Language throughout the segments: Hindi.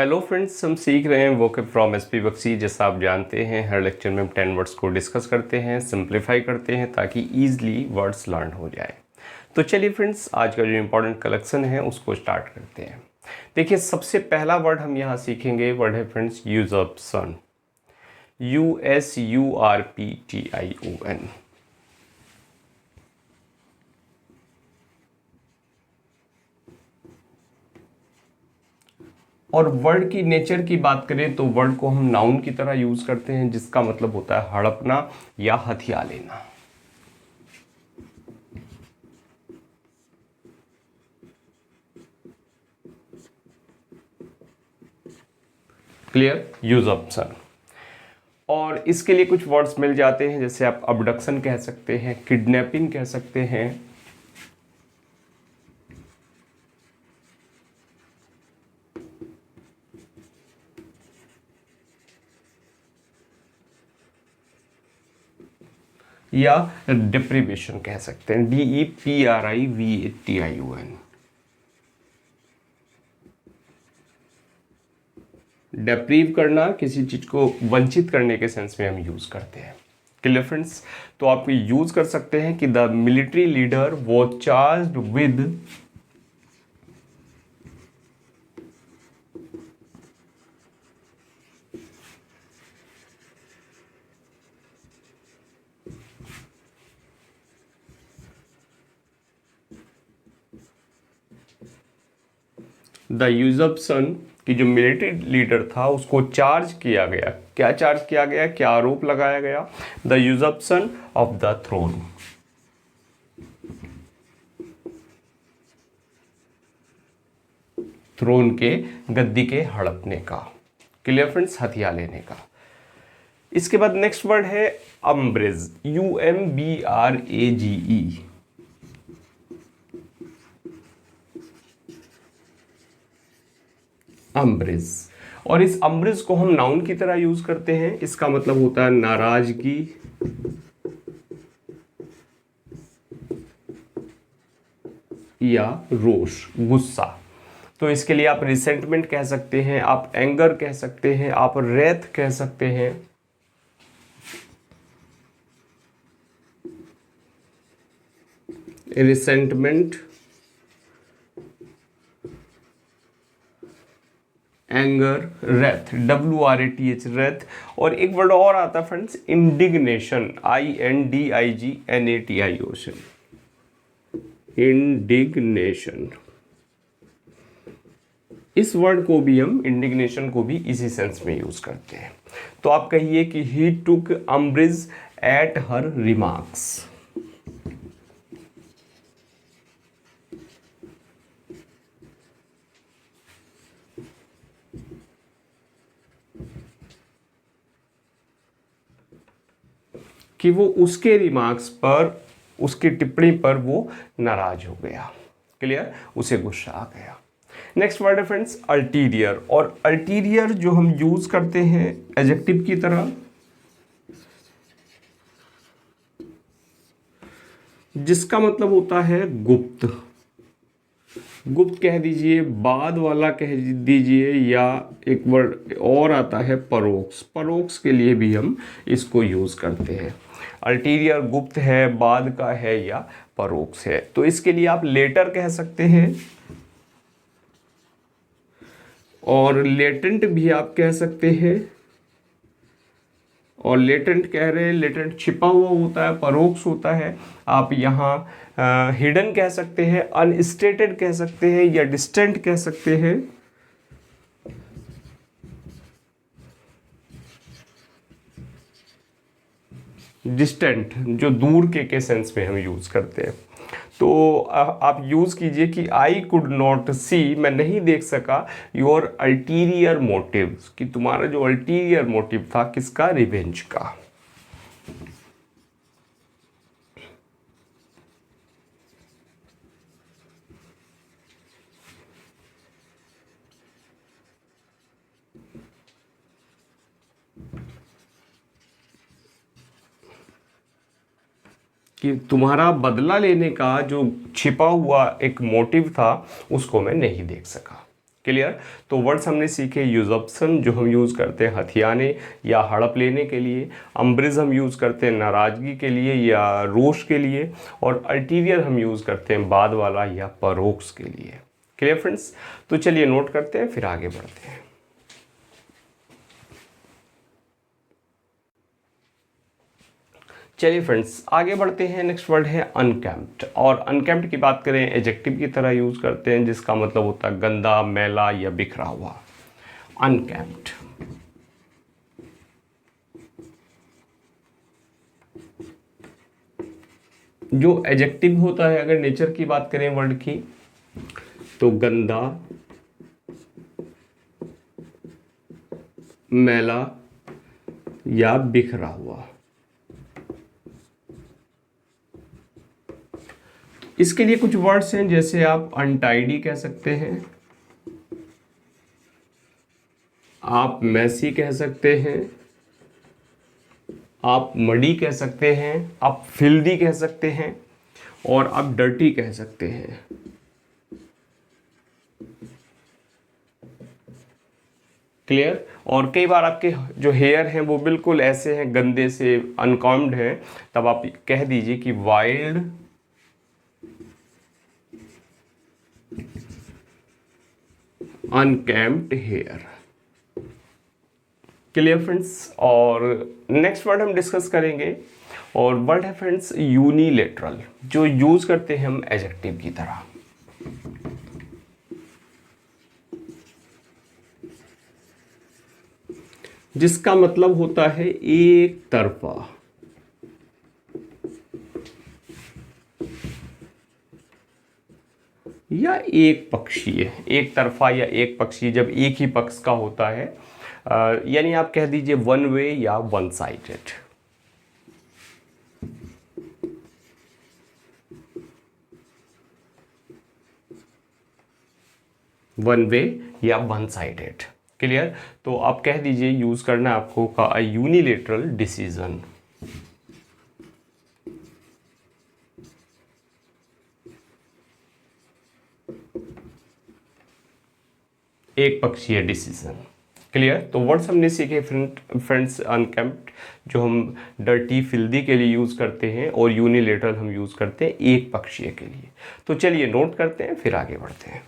हेलो फ्रेंड्स, हम सीख रहे हैं वोकैब फ्रॉम एसपी बख्शी। जैसा आप जानते हैं, हर लेक्चर में हम 10 वर्ड्स को डिस्कस करते हैं, सिंप्लीफाई करते हैं ताकि ईजिली वर्ड्स लर्न हो जाए। तो चलिए फ्रेंड्स, आज का जो इम्पोर्टेंट कलेक्शन है उसको स्टार्ट करते हैं। देखिए, सबसे पहला वर्ड हम यहाँ सीखेंगे, वर्ड है फ्रेंड्स यूजर्प्शन। USURPTION। और वर्ड की नेचर की बात करें तो वर्ड को हम नाउन की तरह यूज करते हैं, जिसका मतलब होता है हड़पना या हथिया लेना। क्लियर? यूजर्प्शन। और इसके लिए कुछ वर्ड्स मिल जाते हैं, जैसे आप अबडक्शन कह सकते हैं, किडनैपिंग कह सकते हैं, या डिप्रीवेशन कह सकते हैं, DEPRIVATION। डेप्रीव करना, किसी चीज को वंचित करने के सेंस में हम यूज करते हैं। Clear friends? तो आप यूज कर सकते हैं कि the military leader was charged with the usurpation, कि जो मिलिट्री लीडर था उसको चार्ज किया गया। क्या चार्ज किया गया, क्या आरोप लगाया गया? The usurpation of the throne. Throne के, गद्दी के हड़पने का। Clear friends? हथिया लेने का। इसके बाद नेक्स्ट वर्ड है अम्ब्रेज। UMBRAGE। अम्ब्रेज। और इस अम्ब्रेज को हम नाउन की तरह यूज करते हैं। इसका मतलब होता है नाराजगी या रोष, गुस्सा। तो इसके लिए आप रिसेंटमेंट कह सकते हैं, आप एंगर कह सकते हैं, आप रेथ कह सकते हैं। Resentment, anger, Wraith, WRATH, Wraith. और एक वर्ड और आता है फ्रेंड्स, इंडिग्नेशन, INDIGNATION। इंडिग्नेशन। इस वर्ड को भी हम, इंडिग्नेशन को भी इसी सेंस में यूज करते हैं। तो आप कहिए कि ही टुक अम्ब्रेज एट हर रिमार्क्स। कि वो उसके रिमार्क्स पर, उसकी टिप्पणी पर वो नाराज हो गया। क्लियर? उसे गुस्सा आ गया। नेक्स्ट वर्ड है फ्रेंड्स अल्टीरियर। और अल्टीरियर जो हम यूज करते हैं एडजेक्टिव की तरह, जिसका मतलब होता है गुप्त। गुप्त कह दीजिए, बाद वाला कह दीजिए, या एक वर्ड और आता है परोक्ष। परोक्ष के लिए भी हम इसको यूज करते हैं। अल्टीरियर गुप्त है, बाद का है, या परोक्ष है। तो इसके लिए आप लेटर कह सकते हैं, और लेटेंट भी आप कह सकते हैं। और लेटेंट कह रहे हैं, लेटेंट छिपा हुआ होता है, परोक्ष होता है। आप यहाँ हिडन कह सकते हैं, अनस्टेटेड कह सकते हैं, या डिस्टेंट कह सकते हैं। डिस्टेंट जो दूर के सेंस में हम यूज करते हैं। तो आप यूज कीजिए कि आई कुड नॉट सी, मैं नहीं देख सका, योर अल्टीरियर मोटिव, कि तुम्हारा जो अल्टीरियर मोटिव था किसका, रिवेंज का। कि तुम्हारा बदला लेने का जो छिपा हुआ एक मोटिव था उसको मैं नहीं देख सका। क्लियर। तो वर्ड्स हमने सीखे, यूजप्शन जो हम यूज़ करते हैं हथियाने या हड़प लेने के लिए, अम्ब्रिज हम यूज़ करते हैं नाराज़गी के लिए या रोष के लिए, और अल्टीरियर हम यूज़ करते हैं बाद वाला या परोक्ष के लिए। Clear friends. तो चलिए नोट करते हैं फिर आगे बढ़ते हैं। चलिए फ्रेंड्स आगे बढ़ते हैं। नेक्स्ट वर्ड है अनकैम्प्ड, और अनकैम्प्ड की बात करें एडजेक्टिव की तरह यूज़ करते हैं जिसका मतलब होता है गंदा, मैला या बिखरा हुआ। अनकैम्प्ड। जो एडजेक्टिव होता है अगर नेचर की बात करें वर्ड की, तो गंदा, मैला या बिखरा हुआ। इसके लिए कुछ वर्ड्स हैं, जैसे आप अनटाइडी कह सकते हैं, आप मैसी कह सकते हैं, आप मडी कह सकते हैं, आप फिल्दी कह सकते हैं, और आप डर्टी कह सकते हैं। क्लियर। और कई बार आपके जो हेयर हैं वो बिल्कुल ऐसे हैं, गंदे से अनकॉम्ड हैं, तब आप कह दीजिए कि वाइल्ड अनकैम्प्ड हेयर। Clear friends. और नेक्स्ट वर्ड हम डिस्कस करेंगे, और वर्ड है फ्रेंड्स यूनिलेटरल, जो यूज करते हैं हम एडजेक्टिव की तरह। जिसका मतलब होता है एक तरफा, या एक पक्षीय। एक तरफा या एक पक्षीय जब एक ही पक्ष का होता है, यानी आप कह दीजिए वन वे या वन साइडेड। वन वे या वन साइडेड। क्लियर। तो आप कह दीजिए यूज करना आपको का यूनिलेटरल डिसीजन। एक पक्षीय डिसीजन। क्लियर। तो वर्ड्स हमने सीखे फ्रेंड्स अनकैम्प्ड जो हम डर्टी फिल्दी के लिए यूज करते हैं, और यूनिलेटरल हम यूज करते हैं एक पक्षीय के लिए। तो चलिए नोट करते हैं फिर आगे बढ़ते हैं।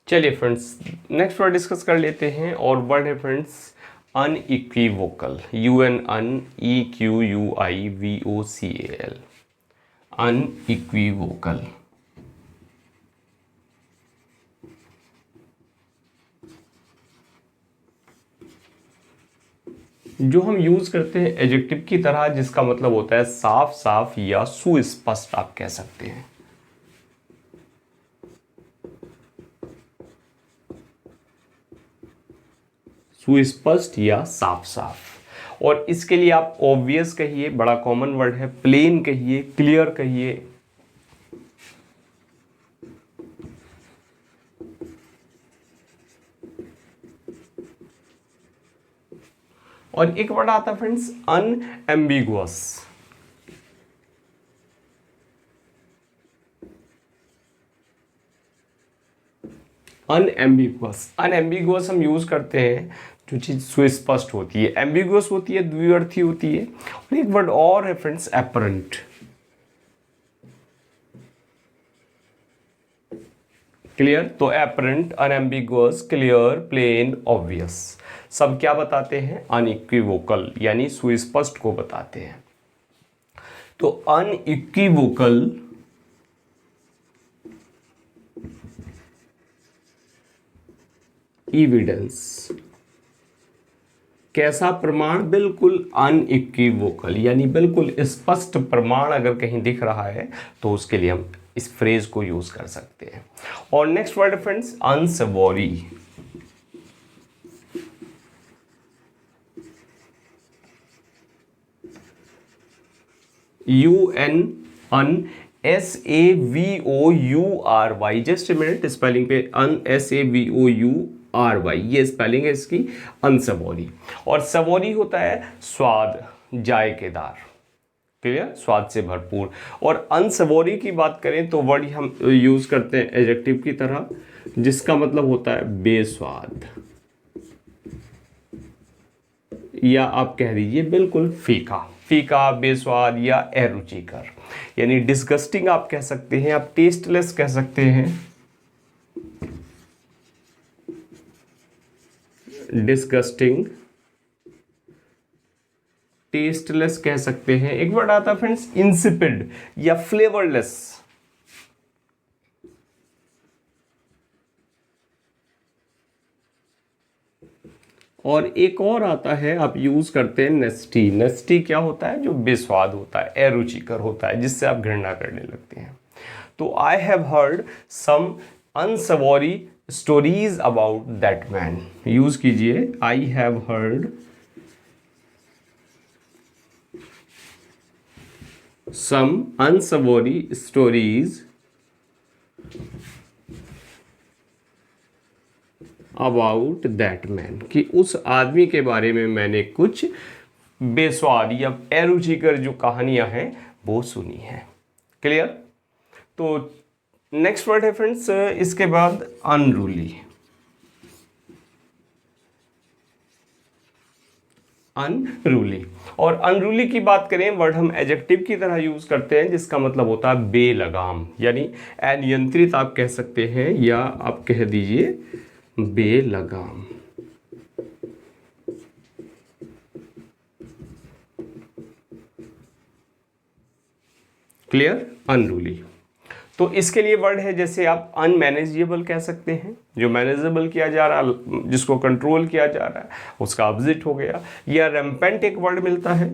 चलिए फ्रेंड्स नेक्स्ट वर्ड डिस्कस कर लेते हैं, और वर्ड है फ्रेंड्स अनइक्विवोकल। UNEQUIVOCAL। अनइक्विवोकल। जो हम यूज करते हैं एडजेक्टिव की तरह, जिसका मतलब होता है साफ साफ या सुस्पष्ट आप कह सकते हैं। सुस्पष्ट या साफ साफ। और इसके लिए आप ऑब्वियस कहिए, बड़ा कॉमन वर्ड है, प्लेन कहिए, क्लियर कहिए। और एक वर्ड आता है फ्रेंड्स अनएम्बिगुअस। अनएम्बिगुअस। अनएम्बिगुअस हम यूज करते हैं जो चीज सुस्पष्ट होती है, एम्बिगुअस होती है, द्विअर्थी होती है। और एक वर्ड और है फ्रेंड्स एपरेंट। क्लियर। तो apparent, unambiguous, clear, plain, obvious, सब क्या बताते हैं? अनइक्विवोकल यानी सुस्पष्ट को बताते हैं। तो अनइक्विवोकल एविडेंस। कैसा प्रमाण? बिल्कुल अनइक्विवोकल यानी बिल्कुल स्पष्ट प्रमाण अगर कहीं दिख रहा है तो उसके लिए हम इस फ्रेज को यूज कर सकते हैं। और next word friends unsavoury. UNSAVOURY। Just minute, spelling पे UNSAVOURY ये स्पेलिंग है इसकी, अनसवॉरी। और सवॉरी होता है स्वाद, जायकेदार। क्लियर, स्वाद से भरपूर। और अनसवोरी की बात करें तो वर्ड हम यूज करते हैं एडजेक्टिव की तरह, जिसका मतलब होता है बेस्वाद, या आप कह दीजिए बिल्कुल फीका, फीका, बेस्वाद या अरुचिकर। यानी डिस्गस्टिंग आप कह सकते हैं, आप टेस्टलेस कह सकते हैं, डिस्गस्टिंग, टेस्टलेस कह सकते हैं। एक वर्ड आता है फ्रेंड्स इंसिपिड या फ्लेवरलेस। और एक और आता है आप यूज करते हैं नेस्टी। नेस्टी क्या होता है? जो बेस्वाद होता है, अरुचिकर होता है, जिससे आप घृणा करने लगते हैं। तो I have heard some unsavoury stories about that man. Use कीजिए I have heard some unsavoury stories about that man, कि उस आदमी के बारे में मैंने कुछ बेस्वाद या अरुचिकर जो कहानियां हैं वो सुनी हैं। क्लियर? तो नेक्स्ट वर्ड है फ्रेंड्स इसके बाद अनरूली। अनरूली, और अनरूली की बात करें वर्ड हम एडजेक्टिव की तरह यूज करते हैं, जिसका मतलब होता है बेलगाम, यानी अनियंत्रित आप कह सकते हैं, या आप कह दीजिए बेलगाम। क्लियर? अनरूली। तो इसके लिए वर्ड है जैसे आप अनमैनेजेबल कह सकते हैं, जो मैनेजेबल किया जा रहा, जिसको कंट्रोल किया जा रहा है, उसका ऑपोजिट हो गया। या रैम्पेंट एक वर्ड मिलता है,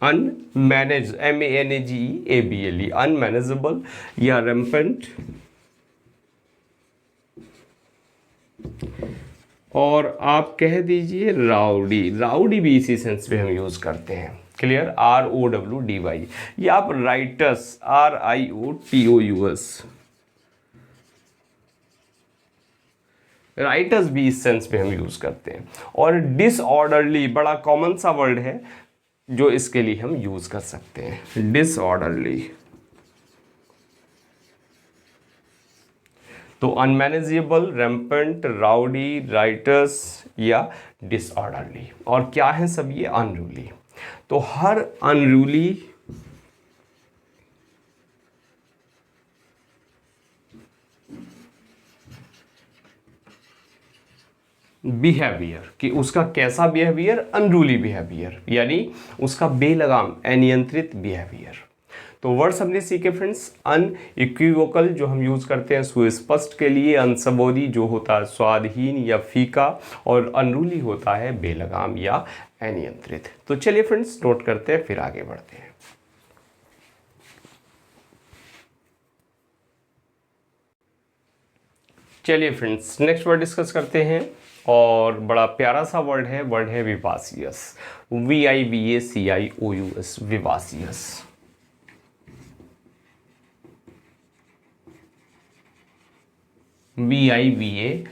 अनमैनेज, MANAGEABLE, अनमैनेजेबल या रैम्पेंट। और आप कह दीजिए राउडी। राउडी भी इसी सेंस में हम यूज करते हैं। क्लियर? ROWDY। ये आप राइटस, RIOTOUS, राइटस भी इस सेंस में हम यूज करते हैं। और डिसऑर्डरली बड़ा कॉमन सा वर्ड है जो इसके लिए हम यूज कर सकते हैं, डिसऑर्डरली। तो अनमैनेजेबल, रैम्पेंट, राउडी, राइटस या डिसऑर्डरली। और क्या है सब ये? अनरूली। तो हर अनरूली बिहेवियर, कि उसका कैसा बिहेवियर? अनरूली बिहेवियर, यानी उसका बेलगाम, अनियंत्रित बिहेवियर। तो वर्ड्स हमने सीखे फ्रेंड्स। अनइक्विवोकल जो हम यूज करते हैं सुस्पष्ट के लिए, अनसबोधी जो होता है स्वादहीन या फीका, और अनरूली होता है बेलगाम या अनियंत्रित। तो चलिए फ्रेंड्स नोट करते हैं, फिर आगे बढ़ते हैं। चलिए फ्रेंड्स नेक्स्ट वर्ड डिस्कस करते हैं, और बड़ा प्यारा सा वर्ड है विवासियस। VIVACIOUS, विवासियस। VIVACIOUS,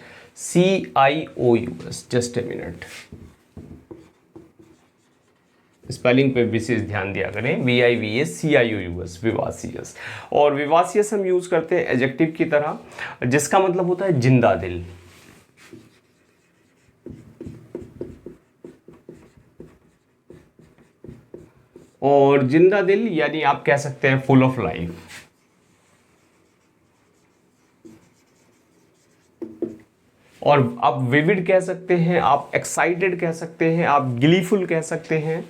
just a minute, spelling पे विशेष ध्यान दिया करें। VIVACIOUS, विवासियस। और विवासियस हम यूज करते हैं एडजेक्टिव की तरह, जिसका मतलब होता है जिंदा दिल। और जिंदा दिल यानी आप कह सकते हैं फुल ऑफ लाइफ। और आप विविड कह सकते हैं, आप एक्साइटेड कह सकते हैं, आप गिलीफुल कह सकते हैं,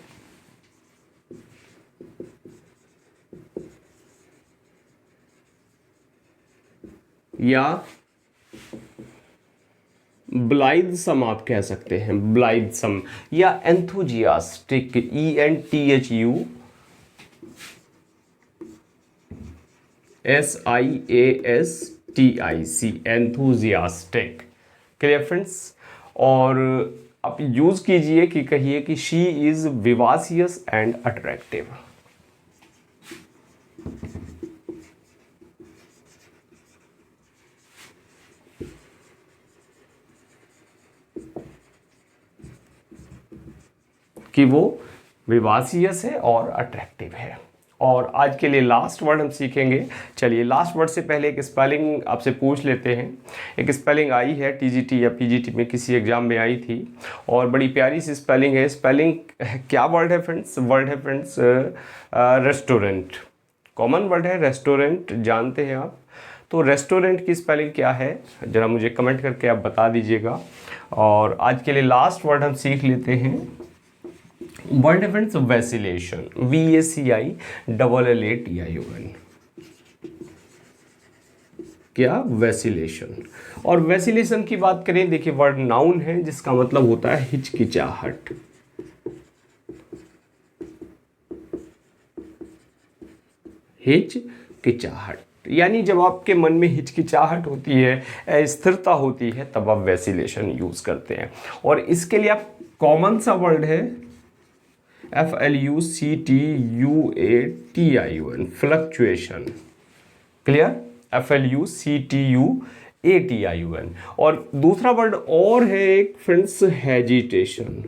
या ब्लाइथसम आप कह सकते हैं, ब्लाइथसम, या enthusiastic, ENTHUSIASTIC, enthusiastic. Clear friends? और आप यूज कीजिए कि कहिए कि शी इज विवासियस एंड अट्रैक्टिव। कि वो विवासियस है और अट्रैक्टिव है। और आज के लिए लास्ट वर्ड हम सीखेंगे। चलिए लास्ट वर्ड से पहले एक स्पेलिंग आपसे पूछ लेते हैं। एक स्पेलिंग आई है टीजीटी या पीजीटी में, किसी एग्जाम में आई थी और बड़ी प्यारी सी स्पेलिंग है। स्पेलिंग क्या वर्ड है फ्रेंड्स? वर्ड है फ्रेंड्स रेस्टोरेंट। कॉमन वर्ड है रेस्टोरेंट, जानते हैं आप। तो रेस्टोरेंट की स्पेलिंग क्या है ज़रा मुझे कमेंट करके आप बता दीजिएगा। और आज के लिए लास्ट वर्ड हम सीख लेते हैं। वर्ड है फ्रेंड्स वैसिलेशन, VACILLATION। क्या? वैसिलेशन। और वैसिलेशन की बात करें, देखिए वर्ड नाउन है जिसका मतलब होता है हिचकिचाहट। हिचकिचाहट यानी जब आपके मन में हिचकिचाहट होती है, अस्थिरता होती है, तब आप वैसिलेशन यूज करते हैं। और इसके लिए आप कॉमन सा वर्ड है FLUCTUATION, फ्लक्चुएशन। क्लियर? FLUCTUATION। और दूसरा वर्ड और है एक फ्रेंड्स हेजिटेशन।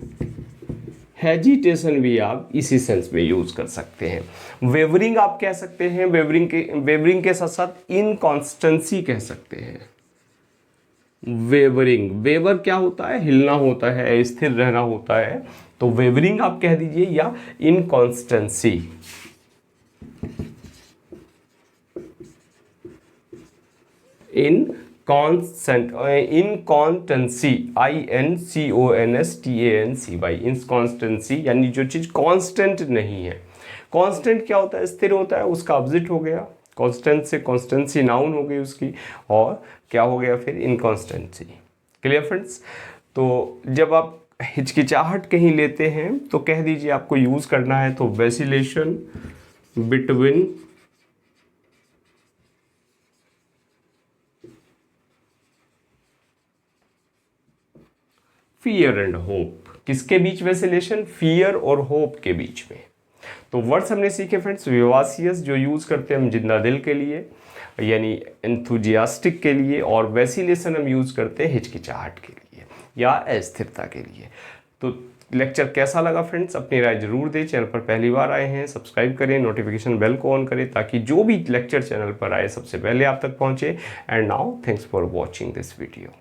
हेजिटेशन भी आप इसी सेंस में यूज कर सकते हैं। वेवरिंग आप कह सकते हैं, वेवरिंग के साथ साथ इनकॉन्स्टेंसी कह सकते हैं। वेवरिंग, वेवर क्या होता है? हिलना होता है, स्थिर रहना होता है। तो वेवरिंग आप कह दीजिए या इनकॉन्स्टेंसी। इनकॉन्स्टेंसी, INCONSTANCY, इनकॉन्स्टेंसी यानी जो चीज कांस्टेंट नहीं है। कांस्टेंट क्या होता है? स्थिर होता है, उसका ऑपोजिट हो गया। कांस्टेंट से कॉन्स्टेंसी नाउन हो गई उसकी, और क्या हो गया फिर? इनकॉन्स्टेंसी। Clear friends? तो जब आप हिचकिचाहट कहीं लेते हैं तो कह दीजिए आपको यूज करना है तो वैसिलेशन बिटवीन फियर एंड होप। किसके बीच वैसिलेशन? फियर और होप के बीच में। तो वर्ड्स हमने सीखे फ्रेंड्स। विवासियस जो यूज करते हैं हम जिंदा दिल के लिए यानी एंथुजियास्टिक के लिए, और वैसिलेशन हम यूज करते हैं हिचकिचाहट के लिए या अस्थिरता के लिए। तो लेक्चर कैसा लगा फ्रेंड्स? अपनी राय जरूर दें। चैनल पर पहली बार आए हैं सब्सक्राइब करें, नोटिफिकेशन बेल को ऑन करें ताकि जो भी लेक्चर चैनल पर आए सबसे पहले आप तक पहुंचे। And now thanks for watching this video.